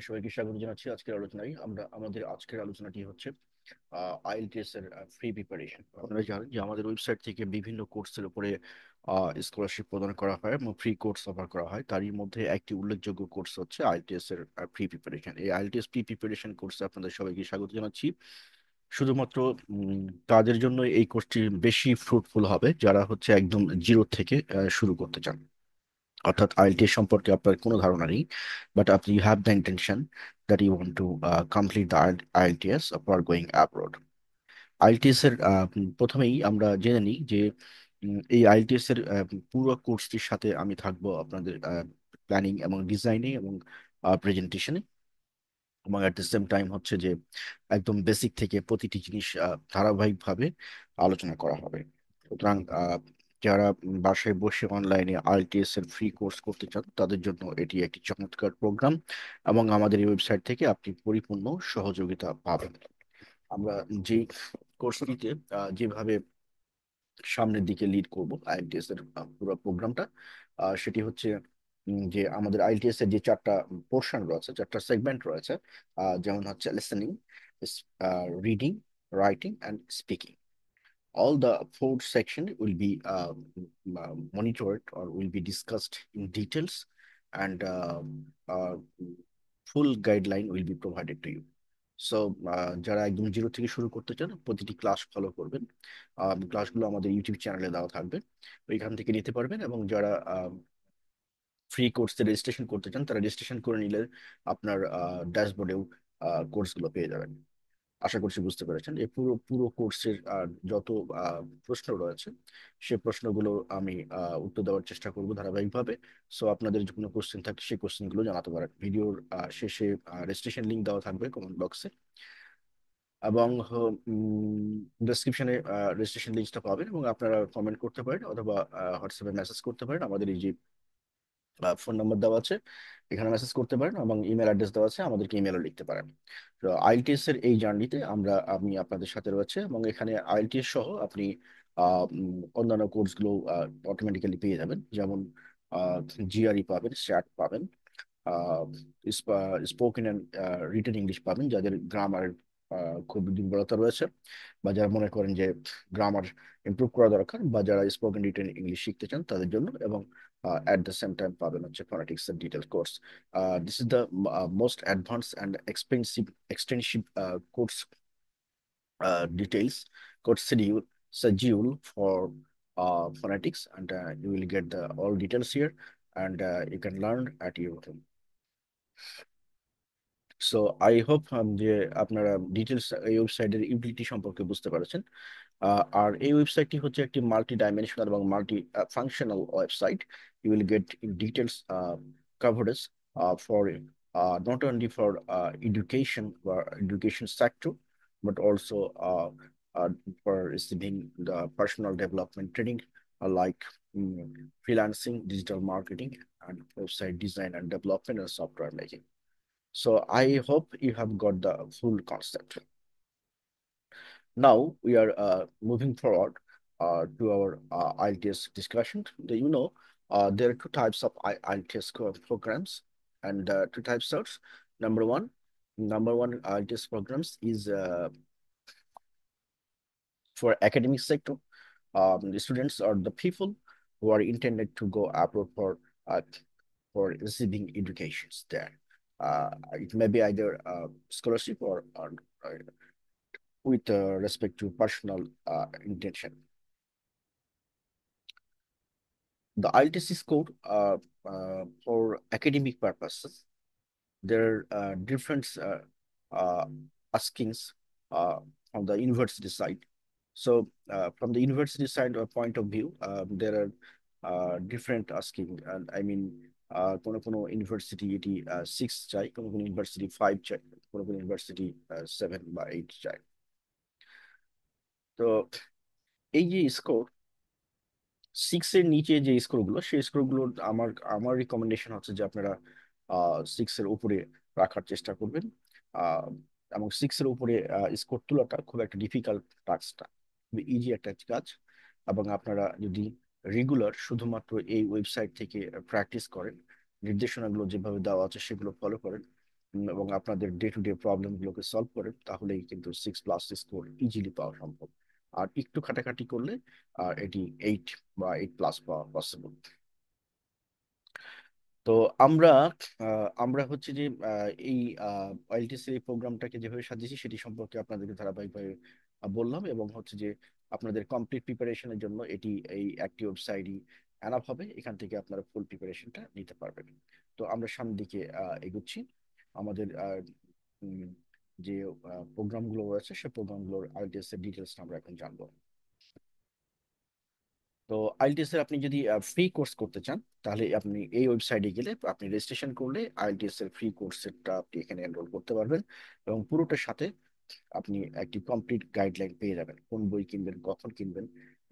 আপনাদের সবাইকে স্বাগত জানাচ্ছি আজকের আলোচনায়। আমাদের আজকের আলোচনাটি হচ্ছে আইএলটিএস এর ফ্রি প্রিপারেশন। আপনারা জানেন যে আমাদের ওয়েবসাইট থেকে বিভিন্ন কোর্সের উপরে স্কলারশিপ প্রদান করা হয় এবং ফ্রি কোর্স অফার করা হয়। তারই মধ্যে একটি উল্লেখযোগ্য কোর্স হচ্ছে আইএলটিএস এর ফ্রি প্রিপারেশন। এই আইএলটিএস প্রি প্রিপারেশন কোর্সে আপনাদের সবাইকে স্বাগত জানাচ্ছি। শুধুমাত্র তাদের জন্য এই কোর্সটি বেশি ফ্রুটফুল হবে যারা হচ্ছে একদম জিরো থেকে শুরু করতে চান, অর্থাৎ আইএলটিএস সম্পর্কে আপনার কোনো ধারণা নেই, বাট আপনি you have the intention that you want to complete the IELTS for going abroad. IELTS এর প্রথমেই আমরা জেনে নিই যে এই আইএলটিএস এর পুরো কোর্সটির সাথে আমি থাকবো আপনাদের প্ল্যানিং এবং ডিজাইনে এবং প্রেজেন্টেশনে, এবং অ্যাট দ্য সেম টাইম হচ্ছে যে একদম বেসিক থেকে প্রতিটি জিনিস ধারাবাহিকভাবে আলোচনা করা হবে। সুতরাং যারা বাসায় বসে অনলাইনে আইএলটিএস এর ফ্রি কোর্স করতে চান তাদের জন্য এটি একটি চমৎকার প্রোগ্রাম, এবং আমাদের এই ওয়েবসাইট থেকে আপনি পরিপূর্ণ সহযোগিতা পাবেন। আমরা যেই কোর্সটিতে যেভাবে সামনের দিকে লিড করব আইএলটিএস এর পুরো প্রোগ্রামটা, সেটি হচ্ছে যে আমাদের আইএলটিএস এর যে চারটা পোর্শন রয়েছে, চারটা সেগমেন্ট রয়েছে, যেমন হচ্ছে listening, reading, writing and speaking. All the four section will be monitored or will be discussed in details, and full guideline will be provided to you. So যারা একদম জিরো থেকে শুরু করতে চান প্রতিটি ক্লাস ফলো করবেন। ক্লাসগুলো আমাদের ইউটিউব চ্যানেলে দেওয়া থাকবে, ওইখান থেকে নিতে পারবেন। এবং যারা ফ্রি কোর্সে রেজিস্ট্রেশন করতে চান তারা রেজিস্ট্রেশন করে নিলে আপনার ড্যাশবোর্ডেও কোর্সগুলো পেয়ে যাবেন। আশা করছি বুঝতে পেরেছেন। এই পুরো পুরো কোর্সের যত প্রশ্ন রয়েছে সে প্রশ্নগুলো আমি উত্তর দেওয়ার চেষ্টা করব ধারাবাহিকভাবে। সো আপনাদের যে কোনো কোশ্চেন থাকে সেই কোশ্চেনগুলো জানাতে পারেন। ভিডিওর শেষে রেজিস্ট্রেশন লিঙ্ক দেওয়া থাকবে কমেন্ট বক্সে, এবং ডেসক্রিপশনে রেজিস্ট্রেশন লিঙ্কটা পাবেন, এবং আপনারা কমেন্ট করতে পারেন অথবা হোয়াটসঅ্যাপে মেসেজ করতে পারেন। আমাদের এই যে ফোন নাম্বার দেওয়া আছে এখানে মেসেজ করতে পারেন, এবং ইমেল অ্যাড্রেস দেওয়া আছে, আমাদেরকে ইমেলও লিখতে পারেন। তো আইএলটিএস এর এই জার্নিতে আমি আপনাদের সাথে রয়েছে, এবং এখানে আইএলটিএস সহ আপনি অন্যান্য কোর্সগুলো অটোমেটিক্যালি পেয়ে যাবেন। যেমন জিআরই পাবেন, স্যাট পাবেন, স্পোকেন অ্যান্ড রিটেন ইংলিশ পাবেন যাদের গ্রামার খুব দুর্বলতা রয়েছে, বা যারা মনে করেন যে গ্রামার ইমপ্রুভ করা দরকার, বা যারা স্পোকেন রিটেন ইংলিশ শিখতে চান তাদের জন্য। এবং at the same time পাবেন হচ্ছে phonetics and detailed course. This is the most advanced and extensive course details course schedule for phonetics, and you will get the all details here, and you can learn at your home. So I hope যে আপনারা details এই ওয়েবসাইটের utility সম্পর্কে বুঝতে পারছেন। আর এই ওয়েবসাইটটি হচ্ছে একটি মাল্টি ডাইমেনশনাল এবং multi functional website. You will get details coverage for not only for education or education sector, but also uh, for receiving the personal development training, like freelancing, digital marketing, and website design and development and software making. So I hope you have got the full concept. Now we are moving forward to our IELTS discussion. There are two types of IELTS programs, and two types of. Number one, number one IELTS programs is for academic sector. The students are the people who are intended to go abroad for receiving educations there. It may be either scholarship or with respect to personal intention. The IELTS score for academic purposes, there are different uh, askings from the university side. So from the university side or point of view, there are different asking. And I mean, কোনো university এটি 6 চাই, কোনো university 5 চাই, কোনো university 7 বা 8 চাই। তো এই যে স্কোর 6 এর নিচে যে স্কোরগুলো, সেই স্কোরগুলো আমার রিকমেন্ডেশন হচ্ছে যে আপনারা 6 এর উপরে রাখার চেষ্টা করবেন। আহ, এবং 6 এর উপরে স্কোর তোলাটা খুব একটা ডিফিকাল্ট টাস্কটা, খুবই ইজি একটা কাজ। এবং আপনারা যদি রেগুলার শুধুমাত্র এই ওয়েবসাইট থেকে প্র্যাকটিস করেন, নির্দেশনাগুলো যেভাবে দেওয়া আছে সেগুলো ফলো করেন, এবং আপনাদের ডে টু ডে প্রবলেমগুলোকে সলভ করেন, তাহলেই কিন্তু 6+ স্কোর ইজিলি পাওয়া সম্ভব। আর একটু খাটাখাটি করলে এটি 8 বা 8+ পাওয়া পসিবল। তো আমরা আমরা হচ্ছে যে এই আইএলটিএস এই প্রোগ্রামটাকে যেভাবে সাজিয়েছি সেটি সম্পর্কে আপনাদেরকে ধারাবাহিকভাবে বললাম, এবং হচ্ছে যে আপনাদের কমপ্লিট প্রিপারেশনের জন্য এটি এই একটি ওয়েবসাইটই অ্যানাপ হবে, এখান থেকে আপনারা ফুল প্রিপারেশনটা নিতে পারবেন। তো আমরা সামনের দিকে এগুচ্ছি। আমাদের উম, যে প্রোগ্রামগুলো রয়েছে সেই প্রোগ্রামগুলোর আইএলটিএস এর ডিটেলস আমরা এখন জানবো। তো আইএলটিএস এর আপনি যদি ফ্রি কোর্স করতে চান, তাহলে আপনি এই ওয়েবসাইটে গেলে আপনি রেজিস্ট্রেশন করলে আইএলটিএস এর ফ্রি কোর্সটা আপনি এখানে এনরোল করতে পারবেন, এবং পুরোটার সাথে আপনি একটি কমপ্লিট গাইডলাইন পেয়ে যাবেন, কোন বই কিনবেন, কখন কিনবেন,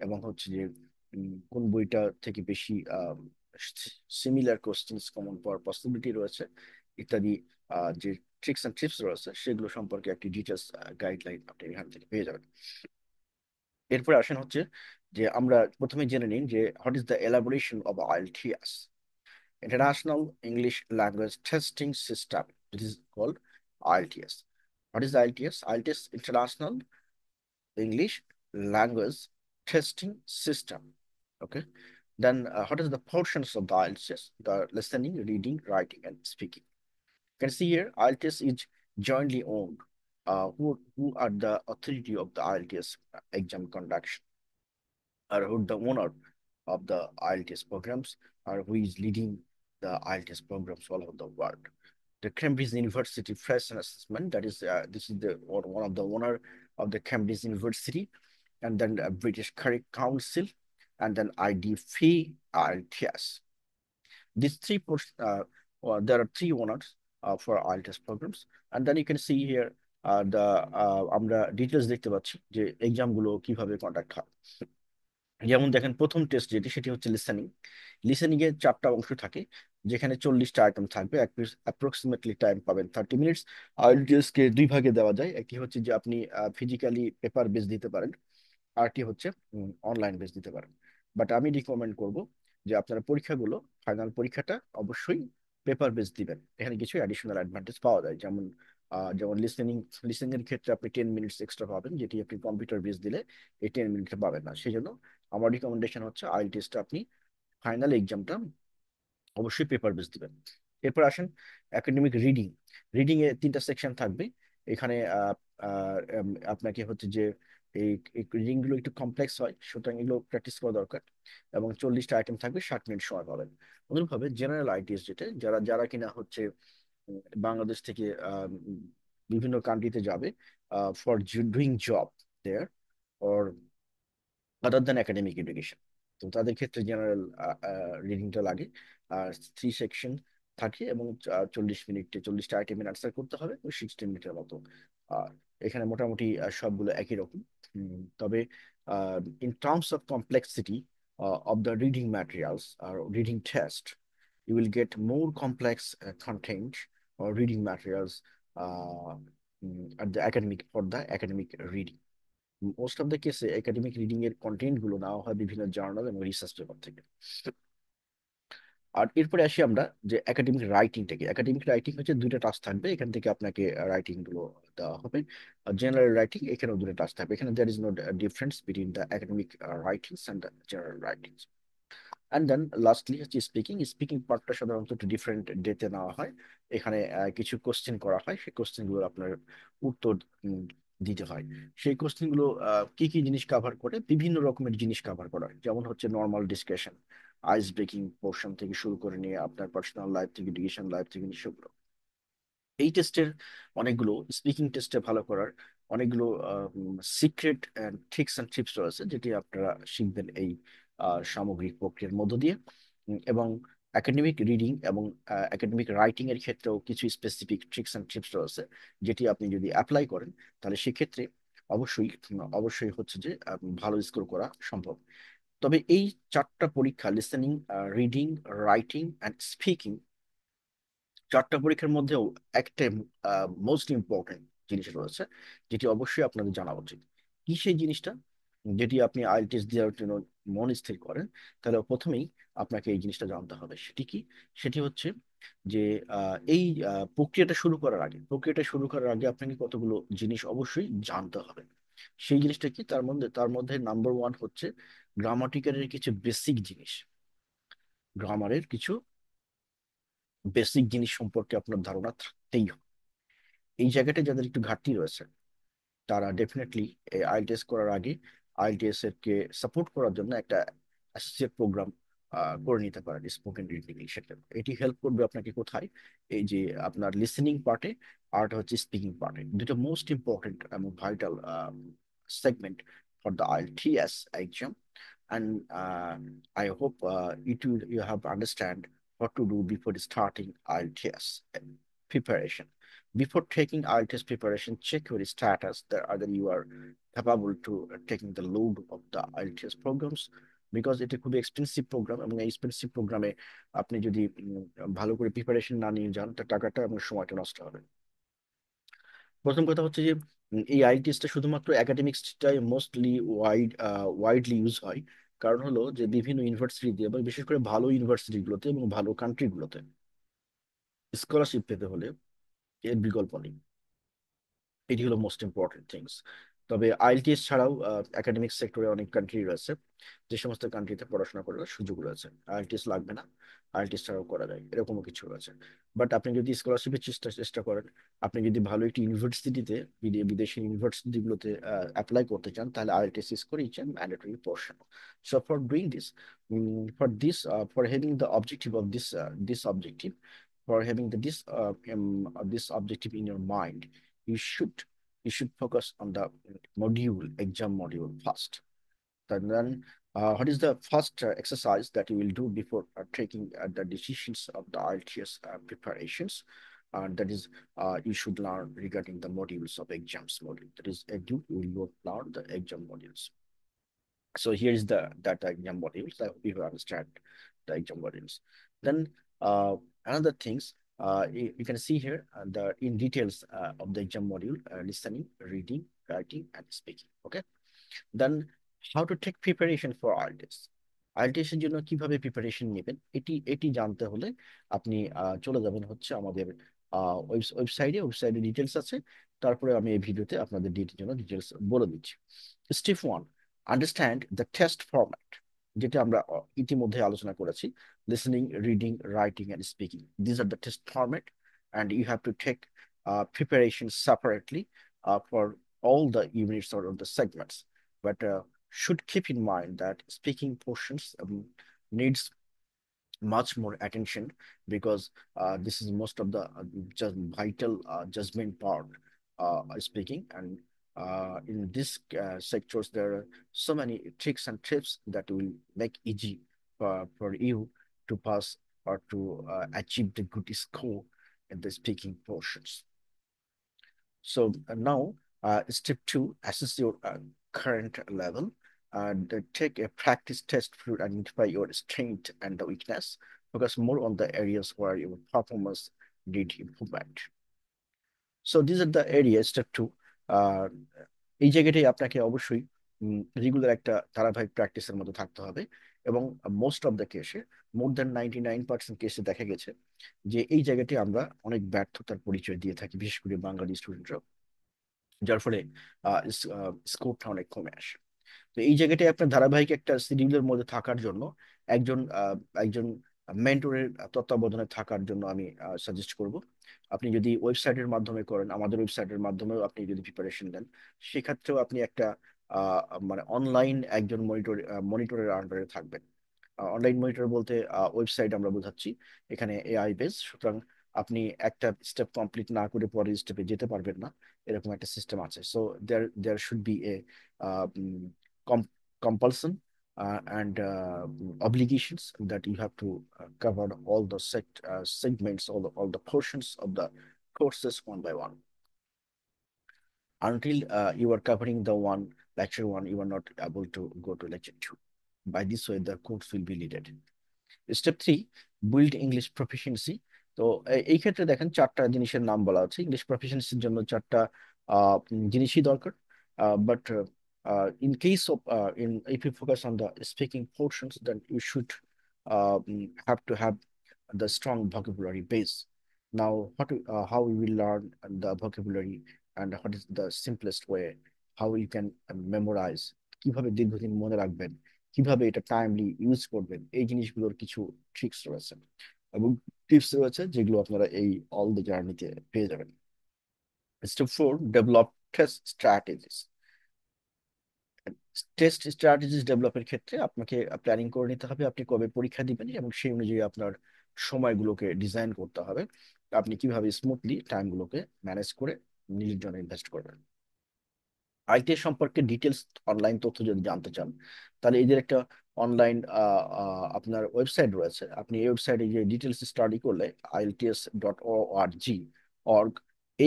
এবং হচ্ছে যে কোন বইটা থেকে বেশি সিমিলার কোশ্চেন্স কমন পাওয়ার পসিবিলিটি রয়েছে ইত্যাদি, যে ট্রিক্স অ্যান্ড টিপস রয়েছে সেগুলো সম্পর্কে একটি ডিটেলস গাইডলাইন আপনি এখান থেকে পেয়ে যাবেন। এরপরে আসেন হচ্ছে যে আমরা প্রথমে জেনে নিন যে what is the elaboration of IELTS, International English Language Testing System. It is called IELTS. What is the IELTS? IELTS International English Language Testing System. Okay. Then what is the portions of the IELTS? The listening, reading, writing, and speaking. You can see here IELTS is jointly owned. Who are the authority of the IELTS exam conduction, or who the owner of the IELTS programs, or who is leading the IELTS programs all over the world. The Cambridge University Press and Assessment, that is, this is the or one of the owner of the Cambridge University, and then British Career Council, and then IDFE IELTS. These there are three owners for IELTS programs, and then you can see here the আমরা details দেখতে পাচ্ছি যে exam গুলো কিভাবে conduct হয়। যেমন দেখেন, প্রথম টেস্ট সেটি হচ্ছে লিসেনিং। লিসেনিং এর 4টা অংশ থাকে, যেখানে 40টা আইটেম থাকবে, অ্যাপ্রক্সিমেটলি টাইম পাবেন 30 মিনিটস। আইএলটিএস কে দুই ভাগে দেওয়া যায়, একটি হচ্ছে যে আপনি ফিজিক্যালি পেপার বেস দিতে পারেন, আরটি হচ্ছে অনলাইন বেস দিতে পারেন। বাট আমি রিকমেন্ড করব যে আপনারা পরীক্ষাগুলো, ফাইনাল পরীক্ষাটা অবশ্যই পেপার বেস দিবেন। এখানে কিছু অ্যাডিশনাল অ্যাডভান্টেজ পাওয়া যায়, যেমন লিসেনিং এর ক্ষেত্রে আপনি 10 মিনিটস এক্সট্রা পাবেন, যেটি আপনি কম্পিউটার বেস দিলে এই 10 মিনিটে পাবেন না। সেই জন্য আমার রিকমেন্ডেশন হচ্ছে আইএলটিএসটা আপনি ফাইনাল এক্সামটা অবশ্যই পেপার বেস দিবেন। এরপর আসেন একাডেমিক রিডিং। রিডিং এ 3টা সেকশন থাকবে। এখানে আপনাকে হচ্ছে যে এই রিডিং গুলো একটু কমপ্লেক্স হয়, সুতরাং এগুলো প্র্যাকটিস করা দরকার, এবং 40টা আইটেম থাকবে, 60 মিনিট সময় পাবেন। অনুরূপভাবে জেনারেল আইটিএস, যারা যারা কিনা হচ্ছে বাংলাদেশ থেকে বিভিন্ন কান্ট্রিতে যাবে for doing job there, or other then academic education, তো তাদের ক্ষেত্রে জেনারেল রিডিংটা লাগে। আর 3 সেকশন থাকে, এবং 40 মিনিটে 40টা আইটেমের আনসার করতে হবে, ওই 60 মিনিটের মতো। আর এখানে মোটামুটি সবগুলো একই রকম। তবে in terms of complexity of the reading materials or reading test, you will get more complex content or reading materials uh, at the academic for the academic reading. Most of the কেসে academic reading এর content গুলো নেওয়া হয় বিভিন্ন journal এবং research paper থেকে। আর এরপরে আসি আমরা যে একাডেমিক রাইটিং থেকে। একাডেমিক রাইটিং হচ্ছে 2টা টাস্ক থাকবে, এখান থেকে আপনাকে রাইটিং গুলো দেওয়া হবে। জেনারেল রাইটিং, এখানেও 2টা টাস্ক থাকবে, এখানে there is no difference between the academic writings and the general writings. And then lastly হচ্ছে স্পিকিং। স্পিকিং পার্টটা সাধারণত একটু ডিফারেন্ট ডেতে নেওয়া হয়। এখানে কিছু কোশ্চেন করা হয়, সেই কোশ্চেন গুলো আপনার উত্তর দিতে হয়। সেই কোশ্চেন গুলো কি কি জিনিস কাভার করে, বিভিন্ন রকমের জিনিস কাভার করা হয়, যেমন হচ্ছে normal discussion, ice breaking portion থেকে শুরু করে নিয়ে আপনার পার্সোনাল লাইফ থেকে, এডুকেশন লাইফ থেকে সেগুলো। এই টেস্টের অনেকগুলো, স্পিকিং টেস্টে ভালো করার অনেকগুলো সিক্রেট ট্রিক্স অ্যান্ড টিপস রয়েছে, যেটি আপনারা শিখবেন এই সামগ্রিক প্রক্রিয়ার মধ্য দিয়ে। এবং একাডেমিক রিডিং এবং একাডেমিক রাইটিং এর ক্ষেত্রেও কিছু স্পেসিফিক ট্রিক্স অ্যান্ড টিপস রয়েছে, যেটি আপনি যদি অ্যাপ্লাই করেন তাহলে সেক্ষেত্রে অবশ্যই অবশ্যই হচ্ছে যে ভালো স্কোর করা সম্ভব। তবে এই 4টা পরীক্ষা, listening, reading, writing and speaking, 4টা পরীক্ষার মধ্যেও একটা মোস্ট ইম্পর্টেন্ট জিনিস রয়েছে, যেটি অবশ্যই আপনাদের জানা উচিত। কি সেই জিনিসটা? যেটি আপনি আইএলটিএস দেওয়ার জন্য মন স্থির করেন, তাহলে প্রথমেই আপনাকে এই জিনিসটা জানতে হবে। সেটি কি? সেটি হচ্ছে যে এই প্রক্রিয়াটা শুরু করার আগে আপনাকে কতগুলো জিনিস অবশ্যই জানতে হবে। সেই জিনিসটা কি? তার মধ্যে নাম্বার ওয়ান হচ্ছে গ্রামাটিক্যালের কিছু বেসিক জিনিস। গ্রামারের কিছু বেসিক জিনিস সম্পর্কে আপনার ধারণা থাকতেই হবে। এই জায়গাটা যাদের একটু ঘাটতি রয়েছে, তারা ডেফিনেটলি আইএলটিএস করার আগে আইএলটিএস এর কে সাপোর্ট করার জন্য একটা অ্যাসোসিয়েট প্রোগ্রাম করে নিতে পারেন স্পোকেন রিডিং সেটা। এটি হেল্প করবে আপনাকে কোথায়? এই যে আপনার লিসেনিং পার্টে আর হচ্ছে স্পিকিং পার্টে, দুটো মোস্ট ইম্পর্টেন্ট এবং vital segment for the IELTS exam. And I hope you have understand what to do before starting IELTS preparation. Before taking IELTS preparation, check your status that either you are capable to taking the load of the IELTS programs, because এটা খুবই expensive programme, এবং এই expensive প্রোগ্রামে আপনি যদি ভালো করে preparation না নিয়ে যান, তার টাকাটা এবং সময়টা নষ্ট হবে। প্রথম কথা হচ্ছে যে এই আইএলটিএসটা শুধুমাত্র একাডেমিক্সটাই মোস্টলি ওয়াইডলি ইউজ হয়। কারণ হলো যে বিভিন্ন ইউনিভার্সিটিতে এবং বিশেষ করে ভালো ইউনিভার্সিটিগুলোতে এবং ভালো কান্ট্রিগুলোতে স্কলারশিপ পেতে হলে এর বিকল্প নেই। এটি হলো মোস্ট ইম্পর্টেন্ট থিংস। তবে আইএলটিএস ছাড়াও একাডেমিক সেক্টরে অনেক কান্ট্রি রয়েছে, যে সমস্ত কান্ট্রিতে পড়াশোনা করার সুযোগ রয়েছে। আইএলটিএস লাগবে না, আইএলটিএস ছাড়াও করা যায়, এরকমও কিছু রয়েছে। বাট আপনি যদি স্কলারশিপের চেষ্টা চেষ্টা করেন, আপনি যদি ভালো একটি ইউনিভার্সিটিতে, বিদেশি ইউনিভার্সিটিগুলোতে অ্যাপ্লাই করতে চান, তাহলে আইএলটিএস ইজ করে each mandatory portion. So for doing this, for having the objective of this objective, for having this objective in your mind, you should you should focus on the exam module first. And then, what is the first exercise that you will do before taking the decisions of the IELTS preparations? That is, you should learn regarding the modules of exams module. That is, you will learn the exam modules. So here is the data exam modules. I hope you understand the exam modules. Then another things, you can see here the in details of the exam module: listening, reading, writing, and speaking. Okay. Then how to take preparation for IELTS. IELTS এর জন্য কিভাবে preparation নেবেন, এটি এটি জানতে হলে আপনি চলে যাবেন হচ্ছে আমাদের ওয়েবসাইটে ডিটেলস আছে। তারপরে আমি এই ভিডিওতে আপনাদের জন্য ডিটেলস বলে দিচ্ছি। Step one, understand the test format, যেটা আমরা ইতিমধ্যে আলোচনা করেছি। Listening, reading, writing and speaking, this are the test format, and you have to take preparation separately for all the units or the segments. But should keep in mind that speaking portions needs much more attention, because this is most of the just vital judgment part, speaking. And in this sectors, there are so many tricks and tips that will make easy for you to pass or to achieve the good score in the speaking portions. So now, step two, assess your current level, and take a practice test to identify your strength and the weakness. Focus more on the areas where your performance need improvement. So these are the areas. Step two, uh, এই জায়গাটাই আপনাকে অবশ্যই regular একটা ধারাবাহিক প্র্যাকটিসের মধ্যে থাকতে হবে। এবং মোস্ট অফ দ্য কেসে, মোর দ্যান 99% কেসে দেখা গেছে যে এই জায়গাটি আমরা অনেক ব্যর্থতার পরিচয় দিয়ে থাকি, বিশেষ করে বাঙালি স্টুডেন্টরা, যার ফলে স্কোরটা অনেক কমে আসে। তো এই জায়গাটায় আপনার ধারাবাহিক একটা শিডিউলের মধ্যে থাকার জন্য একজন মেন্টরের তত্ত্বাবধানে থাকার জন্য আমি সাজেস্ট করব। আপনি যদি ওয়েবসাইটের মাধ্যমে করেন, আমাদের ওয়েবসাইটের মাধ্যমেও আপনি যদি প্রিপারেশন দেন, সেক্ষেত্রেও আপনি একটা মানে অনলাইন একজন মনিটরের আন্ডারে থাকবেন। অনলাইন মনিটর বলতে ওয়েবসাইট আমরা বোঝাচ্ছি, এখানে এআই বেস। সুতরাং আপনি একটা স্টেপ কমপ্লিট না করে পরের স্টেপে যেতে পারবেন না, এরকম একটা সিস্টেম আছে। So there should be a compulsion and obligations that you have to cover all the segments, all the portions of the courses one by one. Until you are covering the lecture one, you are not able to go to lecture two. By this way, the course will be leaded. Step three, build English proficiency. তো এই ক্ষেত্রে দেখেন চারটা জিনিসের নাম বলা আছে। English প্রফিসিয়েন্সির জন্য চারটা জিনিসই দরকার। But In case of in if you focus on the speaking portions, then you should have to have the strong vocabulary base. Now, how we will learn the vocabulary and what is the simplest way, how you can memorize, কিভাবে দীর্ঘদিন মনে রাখবেন, কিভাবে এটা timely use করবেন, এই জিনিসগুলোর কিছু ট্রিক্স রয়েছে এবং টিপস রয়েছে যেগুলো আপনারা এই অল দ্য জার্নিতে পেয়ে যাবেন। Step 4, develop test strategies. Test strategies ডেভেলপের ক্ষেত্রে আপনাকে প্ল্যানিং করে নিতে হবে আপনি কবে পরীক্ষা দিবেন এবং সেই অনুযায়ী আপনার সময়গুলোকে ডিজাইন করতে হবে, আপনি কিভাবে স্মুথলি টাইমগুলোকে ম্যানেজ করে নিজের জন্য ইনভেস্ট করবেন। আইটি সম্পর্কে ডিটেলস অনলাইন তথ্য যদি জানতে চান, তাহলে এদের একটা অনলাইন আপনার ওয়েবসাইট রয়েছে। আপনি এই ওয়েবসাইটে গিয়ে ডিটেলস স্টাডি করলে ielts.org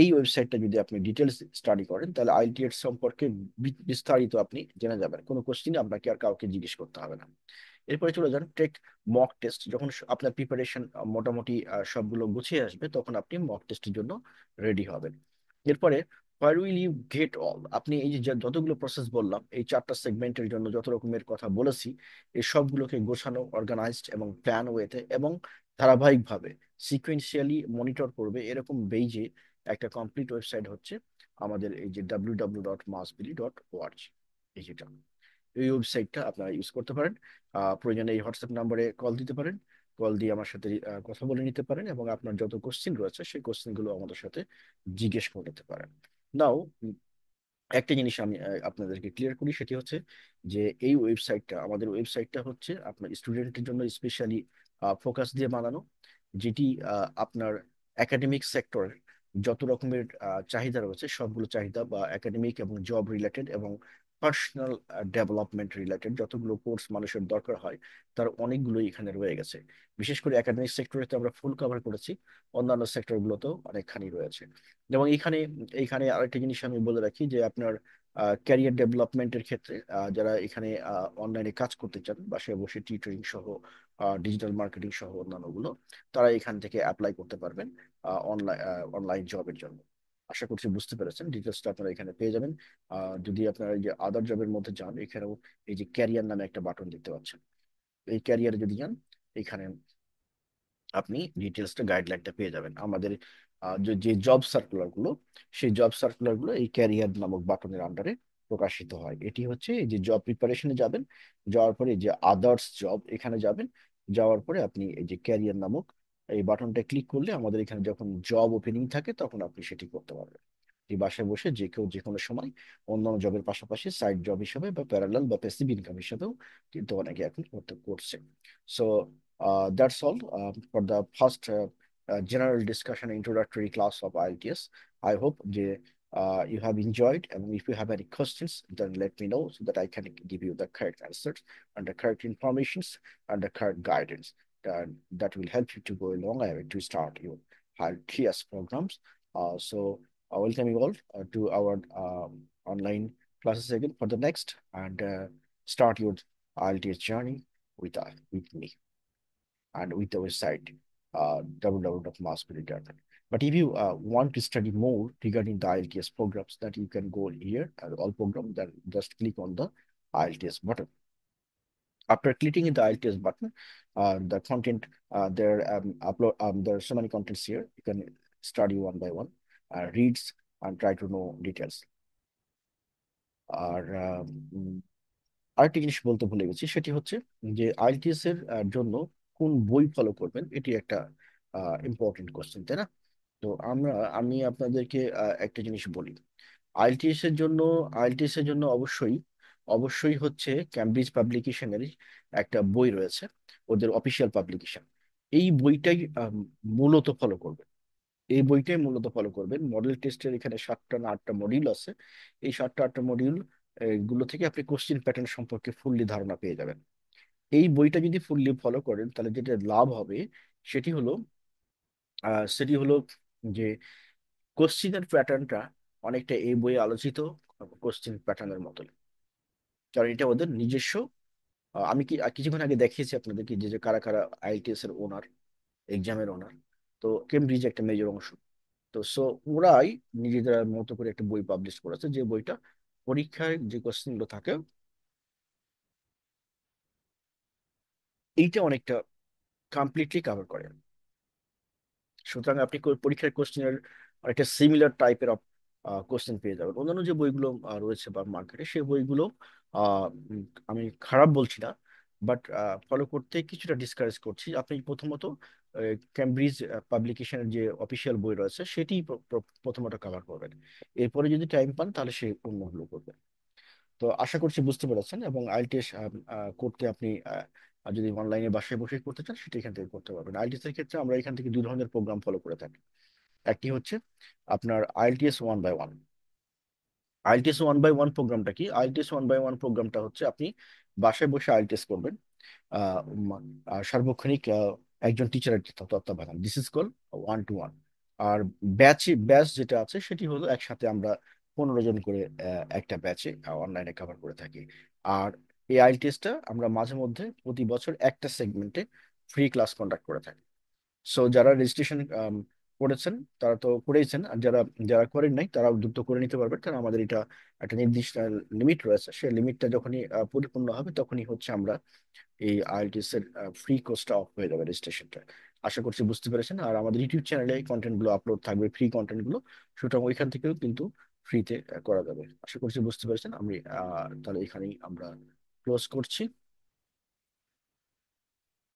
এই ওয়েবসাইটটা যদি আপনি ডিটেলস স্টাডি করেন, তাহলে আইএলটিএস সম্পর্কে বিস্তারিত আপনি জেনে যাবেন, কোনো কোশ্চিনে আপনাকে আর কাউকে জিজ্ঞেস করতে হবে না। এরপরে চলে যান টেক মক টেস্ট। যখন আপনার প্রিপারেশন মোটামুটি সবগুলো গুছিয়ে আসবে, তখন আপনি মক টেস্টের জন্য রেডি হবেন। এরপরে where will you get all, আপনি এই যে যতগুলো প্রসেস বললাম, এই 4টা সেগমেন্টের জন্য যত রকমের কথা বলেছি, এই সবগুলোকে গোছানো, অর্গানাইজড এবং প্ল্যান ওয়েতে এবং ধারাবাহিকভাবে সিকোয়েন্সিয়ালি মনিটর করবে এরকম বেইজে একটা কমপ্লিট ওয়েবসাইট হচ্ছে আমাদের এই যে www.massbili.org। এই যেটা, এই ওয়েবসাইটটা আপনারা ইউজ করতে পারেন। প্রয়োজনে এই হোয়াটসঅ্যাপ নাম্বারে কল দিতে পারেন, কল দিয়ে আমার সাথে কথা বলে নিতে পারেন এবং আপনার যত কোশ্চিন রয়েছে সেই কোশ্চিন গুলো আমাদের সাথে জিজ্ঞেস করে নিতে পারেন। নাও, একটা জিনিস আমি আপনাদেরকে ক্লিয়ার করি, সেটি হচ্ছে যে এই ওয়েবসাইটটা, আমাদের ওয়েবসাইটটা হচ্ছে আপনার স্টুডেন্টের জন্য স্পেশালি ফোকাস দিয়ে বানানো, যেটি আপনার একাডেমিক সেক্টর যত রকমের চাহিদা রয়েছে সবগুলো চাহিদা বা একাডেমিক এবং জব রিলেটেড এবং পার্সোনাল ডেভেলপমেন্ট রিলেটেড যতগুলো কোর্স মানুষের দরকার হয়, তার অনেকগুলোই এখানে রয়ে গেছে। বিশেষ করে একাডেমিক সেক্টরে তো আমরা ফুল কভার করেছি, অন্যান্য সেক্টরগুলোতেও অনেকখানি রয়েছে। এবং এখানে এইখানে আরেকটা জিনিস আমি বলে রাখি যে আপনার ক্যারিয়ার ডেভেলপমেন্টের ক্ষেত্রে যারা এখানে অনলাইনে কাজ করতে চান, বাসায় বসে টিউটরিং সহ ডিজিটাল মার্কেটিং সহ অন্যান্যগুলো, তারা এখান থেকে অ্যাপ্লাই করতে পারবেন অনলাইন অনলাইন জবের জন্য। আশা করছি বুঝতে পেরেছেন, ডিটেলসটা আপনারা এখানে পেয়ে যাবেন। যদি আপনারা এই যে আদার জবের মধ্যে যান, এখানেও এই যে ক্যারিয়ার নামে একটা বাটন দেখতে পাচ্ছেন, এই ক্যারিয়ারে যদি যান, এখানে আপনি ডিটেলসটা গাইডলাইনটা পেয়ে যাবেন। আমাদের যে জব সার্কুলার গুলো, সেই জব সার্কুলার গুলো এই ক্যারিয়ার নামক বাটনের আন্ডারে প্রকাশিত হয়। এটি হচ্ছে এই যে জব প্রিপারেশনে যাবেন, যাওয়ার পরে এই যে আদার্স জব এখানে যাবেন, যাওয়ার পরে আপনি এই যে ক্যারিয়ার নামক এই বাটনটা ক্লিক করলে আমাদের এখানে যখন জব ওপেনিং থাকে তখন আপনি সেটি করতে পারবেন। এই বাসায় বসে যে কেউ যে কোনো সময় অন্যান্য জবের পাশাপাশি সাইড জব হিসেবে বা প্যারালাল বা প্যাসিভ ইনকাম হিসেবেও কিন্তু অনেকে এখন করছে। So that's all for the first general discussion introductory class of IELTS. I hope you have enjoyed, and if you have any questions, then let me know so that I can give you the correct answers and the correct informations and the correct guidance that will help you to go a long way to start your IELTS programs. Welcome you all to our online classes again for the next and start your IELTS journey with me and with the website www.massmedia.net. But if you want to study more regarding the IELTS programs, that you can go here and all programs, then just click on the IELTS button. After clicking in the IELTS button, the content there are so many contents here. You can study one by one, reads and try to know details. আর আরেকটি জিনিস বলতে ভুলে গেছি, সেটি হচ্ছে যে IELTS এর জন্য কোন বই ফলো করবেন, এটি একটা ইম্পর্টেন্ট কোশ্চেন, তাই না? তো আমি আপনাদেরকে একটা জিনিস বলি। আইএলটিএস এর জন্য আইএলটিএস এর জন্য অবশ্যই অবশ্যই হচ্ছে ক্যামব্রিজ পাবলিকেশনের একটা বই রয়েছে, ওদের অফিসিয়াল পাবলিকেশন। এই বইটাই মূলত ফলো করবেন, এই বইটাই মূলত ফলো করবেন। মডেল টেস্টের এখানে 7টা না 8টা মডিউল আছে। এই 7টা 8টা মডিউল গুলো থেকে আপনি কোশ্চিন প্যাটার্ন সম্পর্কে ফুললি ধারণা পেয়ে যাবেন। এই বইটা যদি ফুললি ফলো করেন, তাহলে যেটা লাভ হবে সেটি হলো সেটি হলো যে কোশ্চিনের প্যাটার্নটা অনেকটা এই বইয়ে আলোচিত কোশ্চিন প্যাটার্নের মতোই, কারণ এটা ওদের নিজস্ব। আমি কিছুক্ষণ আগে দেখিয়েছি আপনাদেরকে যে কারা কারা আইএলটিএস এর ওনার, এক্সামের ওনার। তো কেমব্রিজ একটা মেজর অংশ। তো ওরাই নিজেদের মতো করে একটা বই পাবলিশ করেছে, যে বইটা পরীক্ষায় যে কোশ্চেন গুলো থাকে এইটা অনেকটা কমপ্লিটলি কভার করে। সুতরাং আপনি পরীক্ষার কোশ্চেনের একটা সিমিলার টাইপের কোশ্চেন পেয়ে যাবেন। অন্যান্য যে বইগুলো রয়েছে বা মার্কেটে, সেই বইগুলো আমি খারাপ বলছি না, বাট ফলো করতে কিছুটা ডিসকারেজ করছি। আপনি প্রথমত ক্যামব্রিজ পাবলিকেশনের যে অফিসিয়াল বই রয়েছে সেটি প্রথমত কভার করবেন। এরপরে যদি টাইম পান তাহলে সে অন্যগুলো করবেন। তো আশা করছি বুঝতে পেরেছেন। এবং আইএলটিএস করতে আপনি যদি অনলাইনে বাসায় বসে করতে চান সেটা এখান থেকে করতে পারবেন। আইএলটিএস এর ক্ষেত্রে আমরা এখান থেকে দুই ধরনের প্রোগ্রাম ফলো করে থাকি। একটি হচ্ছে আপনার আইএলটিএস 1 বাই 1। আইএলটিএস 1 বাই 1 প্রোগ্রামটা কি? আইএলটিএস 1 বাই 1 প্রোগ্রামটা হচ্ছে আপনি বাসায় বসে আইএলটিএস করবেন সার্বক্ষণিক একজন টিচারের তত্ত্বাবধান। This is call 1 to 1। আর ব্যাচ যেটা আছে সেটি হলো একসাথে আমরা 15 জন করে একটা ব্যাচে অনলাইনে কভার করে থাকি। আর এই আইএলটিএসটা আমরা মাঝে মধ্যে প্রতি বছর একটা সেগমেন্টে ফ্রি ক্লাস কন্ডাক্ট করে থাকি। সো যারা রেজিস্ট্রেশন করেছেন তারা তো করেইছেন, আর যারা যারা করেন নাই তারা দ্রুত করে নিতে পারবেন, কারণ আমাদের এটা একটা নির্দিষ্ট লিমিট রয়েছে। সেই লিমিটটা যখনই পরিপূর্ণ হবে তখনই হচ্ছে আমরা এই আইএলটিএস এর ফ্রি কোর্সটা অফ হয়ে যাবে, রেজিস্ট্রেশনটা। আশা করছি বুঝতে পেরেছেন। আর আমাদের ইউটিউব চ্যানেলে এই কন্টেন্ট গুলো আপলোড থাকবে, ফ্রি কন্টেন্ট গুলো, সুতরাং ওইখান থেকেও কিন্তু ফ্রিতে করা যাবে। আশা করছি বুঝতে পেরেছেন। আমি তাহলে এখানেই আমরা ক্লোজ করছি।